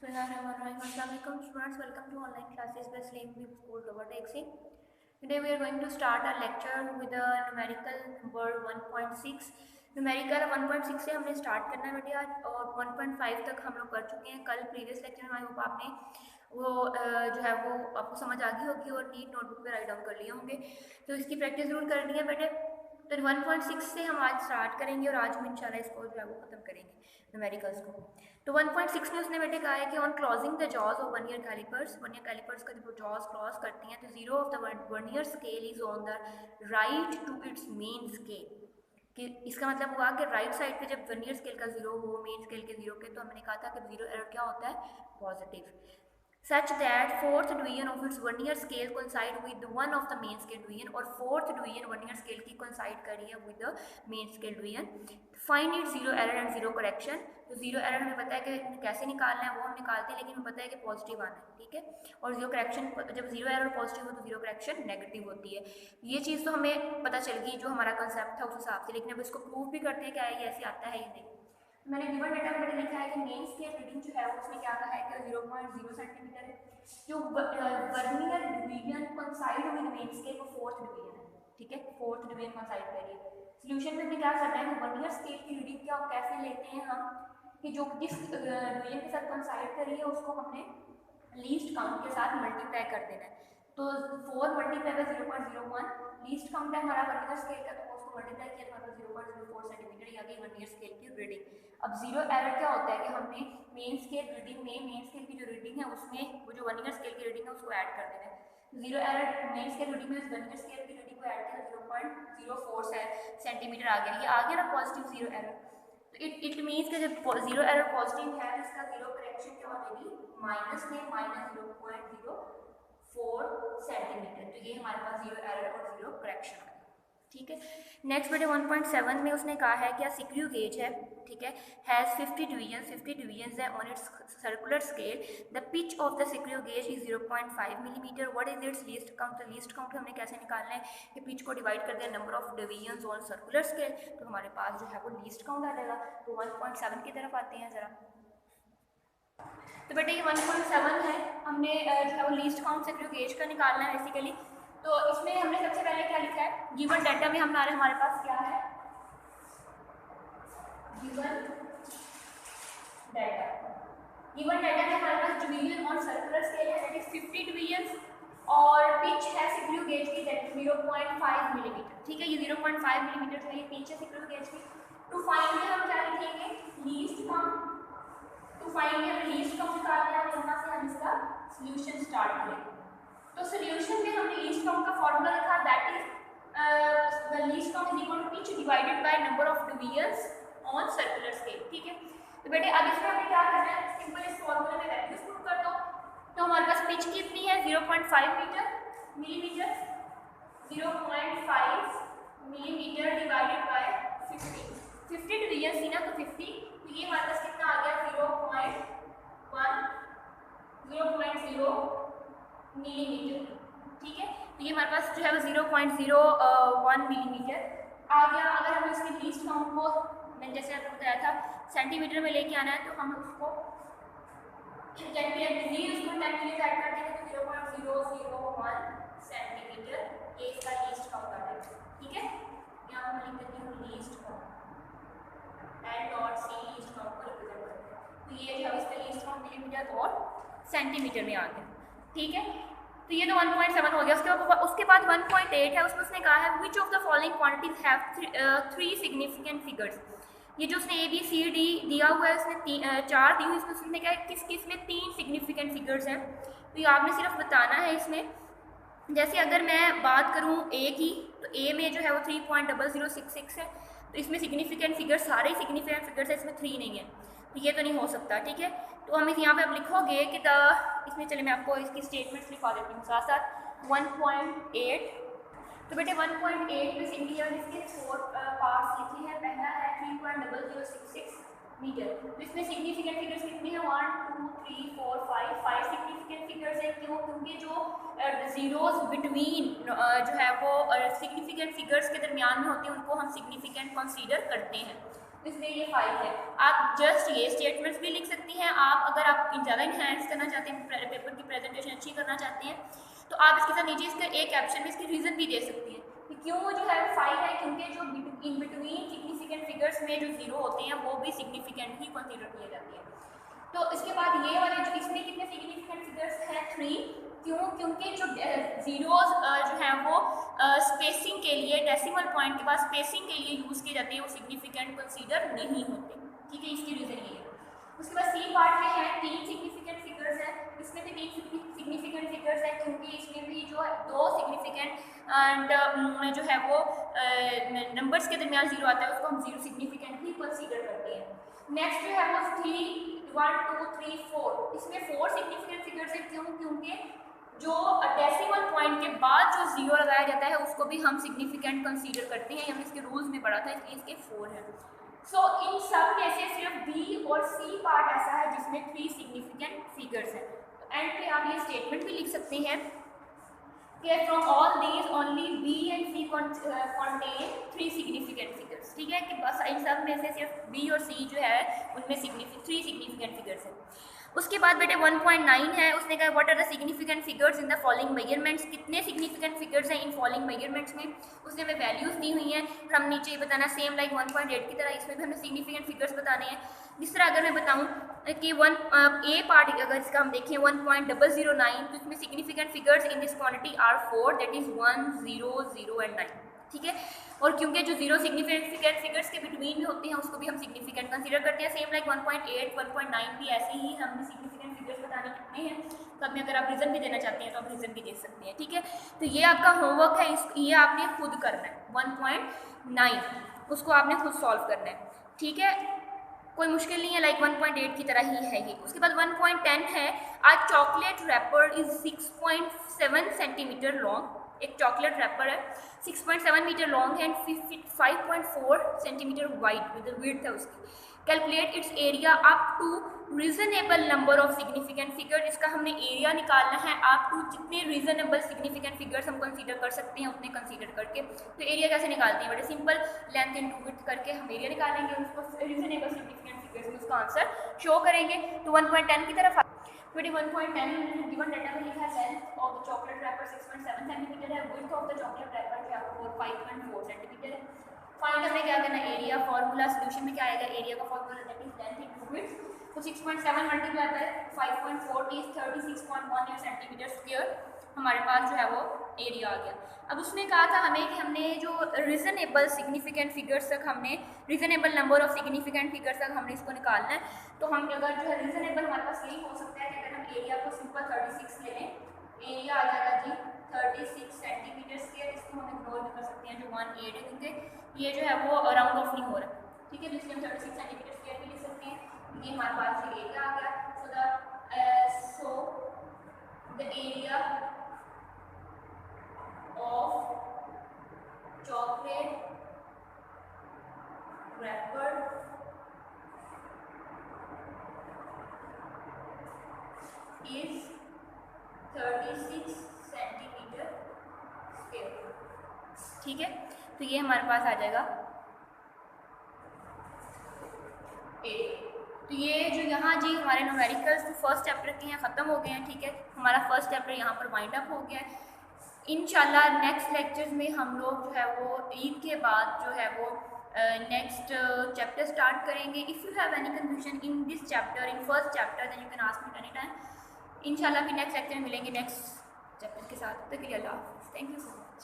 Assalamualaikum students, welcome to online classes by Slim View School Robotics. Today we are going to start our lecture with the numerical number 1.6. numerical 1.6 से हमने start करना है बेटे आज, और 1.5 तक हम लोग कर चुके हैं। कल प्रीवियस लेक्चर में आई होप आपने वो जो है वो आपको समझ आ गई होगी और नीट नोटबुक पे राइट डाउन कर लिए होंगे, तो इसकी प्रैक्टिस जरूर करनी है बेटे। तो 1.6 से हम आज स्टार्ट करेंगे और आज हम इंशाल्लाह इसको जो है वो ख़त्म करेंगे न्यूमेरिकल्स को। तो 1.6 में उसने बेटे कहा है कि on closing the jaws of vernier calipers का जब जॉज क्लोज करती हैं तो zero of the vernier scale is on the right to its main scale. कि इसका मतलब हुआ कि राइट साइड पे जब वन ईयर स्केल का जीरो हो मेन स्केल के जीरो के, तो हमने कहा था कि जीरो एरर क्या होता है, positive. such that fourth division of its one year scale coincide with one of the main scale division, और fourth division one year scale की coincide कर रही है with the main scale division। find its zero error and zero correction। तो zero error हमें पता है कि कैसे निकालना है, वो हम निकालते हैं, लेकिन हमें पता है कि पॉजिटिव आना है, ठीक है। और जीरो करेक्शन, जब जीरो एरर पॉजिटिव हो तो जीरो करेक्शन नेगेटिव होती है। ये चीज़ तो हमें पता चल गई जो हमारा कंसेप्ट था उस हिसाब से, लेकिन अब इसको प्रूव भी करते हैं कि ये ऐसे आता है या नहीं। मैंने गिवन डेटा में लिखा है कि मेन स्केल रीडिंग जो है उसमें क्या कहा है कि 0.0 सेंटीमीटर है। जो vernier division coincide with main scale वो फोर्थ डिवीजन है, ठीक है, फोर्थ डिवीजन कोइंसाइड कर रही है। सॉल्यूशन में क्या करना है कि वर्नियर स्केल की रीडिंग क्या कैसे लेते हैं हम, कि जो जिस डिवीजन के साथ कोइंसाइड कर रही है उसको हमने लीस्ट काउंट के साथ मल्टीप्लाई कर देना है। तो 4 मल्टीप्लाई बाय 0.01 लीस्ट काउंट है हमारा वर्नियर स्केल का, तो उसको मल्टीप्लाई किया तो हमारा 0.04 सेंटीमीटर या गई वर्नियर स्केल की रीडिंग। अब जीरो एरर क्या होता है कि हमने मेन स्केल रीडिंग में मेन स्केल की जो रीडिंग है उसमें वो जो वन ईयर स्केल की रीडिंग है उसको ऐड कर देना है। Zero error main scale reading में वन ईयर स्केल की रीडिंग को ऐड किया 0.04 सेंटीमीटर आ गया, ये आ गया ना पॉजिटिव जीरो एरर। तो इट मीन्स कि जब जीरो एरर पॉजिटिव है तो इसका जीरो करेक्शन क्या हो जाएगी, माइनस में -0.04 सेंटीमीटर। तो ये हमारे पास जीरो एरर और जीरो करेक्शन है, ठीक है। नेक्स्ट बेटे 1.7 में उसने कहा है कि सिक्रू गेज है, ठीक है, हैज़ 50 डिवीजन है on it's circular scale. The pitch of the सिक्रू gauge is 0.5 millimetre. What is it's least count. तो लीस्ट काउंट हमने कैसे निकालना है कि पिच को डिवाइड कर दिया number of division on circular scale, तो हमारे पास जो है वो लीस्ट काउंट आ जाएगा। तो 1.7 की तरफ आते हैं ज़रा। तो बेटे ये 1.7 है, हमने जो है वो लीस्ट काउंट सिक्रू गेज का निकालना है बेसिकली। तो इसमें हमने सबसे पहले क्या लिखा है, गिवन डाटा में हमारे पास क्या है, गिवन डाटा में हमारे पास डिवीजन ऑन सर्कुलर स्केल है दैट इज 50 डिवीजन, और पिच है सिक्रू गेज की दैट इज 0.5 मिलीमीटर, ठीक है। ये 0.5 मिलीमीटर है, ये पिच है सिक्रू गेज की। टू फाइंड में हम क्या लिखेंगे, लीस्ट काउंट। टू फाइंड में हमें लीस्ट काउंट निकालना है, यहाँ से हम इसका सॉल्यूशन स्टार्ट करेंगे। तो सॉल्यूशन में हमने लीस्ट काउंट का फार्मूला लिखा, that is the least count is equal to pitch divided by number of divisions on circular scale, ठीक है। तो बेटे अब इसमें हमें क्या करना है, सिंपल इस फार्मूला में वैल्यूज पुट कर दो। तो हमारे पास पिच कितनी है, 0.5 millimetre 0.5 millimetre divided by 50 division थी ना, तो 50, तो ये हमारे पास कितना आ गया 0.0 मिलीमीटर, ठीक है। तो ये हमारे पास जो है वो 0.01 मिलीमीटर आ गया। अगर हम इसके लीस्ट काउंट को मैंने जैसे आपको बताया था सेंटीमीटर में लेके आना है, तो हम उसको 10 ऐड कर देंगे तो 0.001 सेंटीमीटर ये इसका लीस्ट काउंट आ जाएगा, ठीक है। यहाँ हम लिख देते हैं least count and dot C least count को रिप्रेजेंट करते हैं। तो ये जो है इसका लीस्ट काउंट मिलीमीटर और सेंटीमीटर में आ गया, ठीक है। तो ये तो 1.7 हो गया। उसके बाद 1.8 है, उसमें उसने कहा है which of the following quantities have 3 significant figures. ये जो उसने ABCD दिया हुआ है उसने 4 दी हुई, इसमें उसने क्या है किस किस में 3 सिग्निफिकेंट फिगर्स हैं। तो ये आपने सिर्फ बताना है इसमें। जैसे अगर मैं बात करूँ A की, तो A में जो है वो 3.0066 है, तो इसमें सिग्निफिकेंट फिगर सारे सिग्निफिकेंट फिगर्स है, इसमें 3 नहीं है, तो ये तो नहीं हो सकता, ठीक है। तो हम यहाँ पे अब लिखोगे कि इसमें चलिए मैं आपको इसकी स्टेटमेंट्स लिखवा देती हूँ साथ साथ। 1.8, तो बेटे 1.8 में सिंगुलर इसके 4 पार्ट्स लिखे हैं। पहला है 3.0066 मीटर, तो इसमें सिग्निफिकेंट फिगर्स कितने हैं, 1 2 3 4 5 सिग्निफिकेंट फिगर्स हैं। क्यों, क्योंकि जो जीरोज बिटवीन जो है वो सिग्निफिकेंट फिगर्स के दरमियान में होते हैं उनको हम सिग्निफिकेंट कंसीडर करते हैं, इसलिए ये 5 है। आप जस्ट ये स्टेटमेंट्स भी लिख सकती हैं। आप अगर आप ज़्यादा इन्हेंस करना चाहते हैं, पेपर की प्रेजेंटेशन अच्छी करना चाहते हैं, तो आप इसके साथ नीचे इसका एक कैप्शन में इसकी रीज़न भी दे सकती हैं कि क्यों जो है 5 है, क्योंकि जो इन बिटवीन सिग्निफिकेंट फिगर्स में जो जीरो होते हैं वो भी सिग्निफिकेंट ही कंसीडर किए जाते हैं। तो इसके बाद ये वाले जो इसमें कितने सिग्निफिकेंट फिगर्स हैं 3, क्यों? क्योंकि जो जीरोज जो हैं वो स्पेसिंग के लिए, डेसिमल पॉइंट के बाद स्पेसिंग के लिए यूज़ किए जाते हैं, वो सिग्निफिकेंट कंसीडर नहीं होते। ठीक है, इसकी रीज़न ये है। उसके बाद सी पार्ट में है 3 सिग्निफिकेंट फिगर्स हैं, इसमें भी 3 सिग्निफिकेंट फिगर्स हैं, क्योंकि इसमें भी जो है 2 सिग्निफिकेंट एंड जो है वो नंबर्स के दरमियान जीरो आता है, उसको हम जीरो सिग्निफिकेंट ही कंसीडर करते हैं। नेक्स्ट जो है वो 3 1 2 3 4, इसमें 4 सिग्निफिकेंट फिगर्स हैं। क्यों? क्योंकि जो डेसिमल पॉइंट के बाद जो जीरो लगाया जाता है उसको भी हम सिग्निफिकेंट कंसीडर करते हैं, हमने इसके रूल्स में पढ़ा था, इसलिए इसके 4 हैं। सो इन सब में से सिर्फ बी और सी पार्ट ऐसा है जिसमें 3 सिग्निफिकेंट फिगर्स हैं। तो एंड पे आप ये स्टेटमेंट भी लिख सकते हैं कि from all these only B and C contain 3 significant figures. ठीक है, कि बस इन सब में से सिर्फ बी और सी जो है उनमें 3 सिग्निफिकेंट फिगर्स हैं। उसके बाद बेटे 1.9 है, उसने कहा what are the significant figures in the following measurements, कितने सिग्निफिकेंट फिगर्स हैं इन फॉलोइंग मेजरमेंट्स में। उसने हमें वैल्यूज दी हुई हैं, फिर हम नीचे बताना सेम लाइक 1.8 की तरह इसमें भी हमें सिग्निफिकेंट फिगर्स बताने हैं। जिस तरह अगर मैं बताऊं कि ए पार्ट अगर इसका हम देखें 1.009, तो इसमें significant figures in this quantity are 4, that is 1 0 0 and 9। ठीक है, और क्योंकि जो जीरो सिग्निफिकेंट फिगर्स के बिटवीन में होते हैं उसको भी हम सिग्निफिकेंट कंसीडर करते हैं। सेम लाइक 1.8 1.9 भी ऐसे ही हमने सिग्निफिकेंट फिगर्स बताने कितने हैं, तो अब अगर आप रीज़न भी देना चाहते हैं तो आप रीज़न भी दे सकते हैं। ठीक है, तो ये आपका होमवर्क है, ये आपने खुद करना है। 1.9 उसको आपने खुद सॉल्व करना है। ठीक है, कोई मुश्किल नहीं है, लाइक 1.8 की तरह ही है ये। उसके बाद 1.10 है, आज chocolate wrapper is 6.7 centimetre long. एक चॉकलेट रैपर है, 6.7 मीटर लॉन्ग है and 5.4 centimetre wide with width है उसकी। Calculate its area up to reasonable number of significant figure, इसका हमने एरिया निकालना है अप टू जितने रीजनेबल सिग्निफिकेंट फिगर्स हम कंसीडर कर सकते हैं उतने कंसीडर करके। तो एरिया कैसे निकालते हैं? बड़े सिंपल, लेंथ इनटू विड्थ करके हम एरिया निकालेंगे, उसको रीजनेबल सिग्निफिकेंट फिगर्स में उसका आंसर शो करेंगे। तो 1.10 की तरफ 1.10 गिवन डाटा में लिखा है length of the chocolate wrapper 6.7 centimetre है, width of the chocolate wrapper जो है 5.4 सेंटीमीटर है। फाइंड हमें क्या करना है? एरिया। फॉर्मूला सोल्यूशन में क्या आएगा? एरिया का formula that is length into width. तो 6.7 multiply by 5.4 is 36.18 centimetre square, हमारे पास जो है वो एरिया आ गया। अब उसने कहा था हमें कि हमने जो रीजनेबल सिग्निफिकेंट फिगर्स तक हमने reasonable number of significant figures तक हमने इसको निकालना है। तो हम अगर जो है रीजनेबल हमारे पास यही हो सकता है कि अगर हम एरिया को सिंपल 36 ले लें, एरिया आ जाएगा जी 36 सेंटीमीटर स्क्वायर। इसको हम इग्नोर भी कर सकते हैं जो 1.8 है, क्योंकि ये जो है वो राउंड ऑफ नहीं हो रहा। ठीक है, तो इसलिए हम 36 सेंटीमीटर स्क्वायर भी लिख सकते हैं। ये हमारे पास जो एरिया आ गया। So the area of chocolate wrapper is 36 centimetre square. ठीक है, तो ये हमारे पास आ जाएगा एरिया। तो ये जो यहाँ जी हमारे न्यूमेरिकल्स फर्स्ट चैप्टर के हैं ख़त्म हो गए हैं। ठीक है, हमारा फर्स्ट चैप्टर यहाँ पर वाइंड अप हो गया है। इंशाल्लाह नेक्स्ट लेक्चर्स में हम लोग जो है वो ईद के बाद जो है वो नेक्स्ट चैप्टर स्टार्ट करेंगे। If you have any confusion in this chapter, in first chapter, then you can ask me any time. इंशाल्लाह भी नेक्स्ट लेक्चर में मिलेंगे नेक्स्ट चैप्टर के साथ। तब तक के लिए अल्लाह हाफ़िज़। Thank you so much.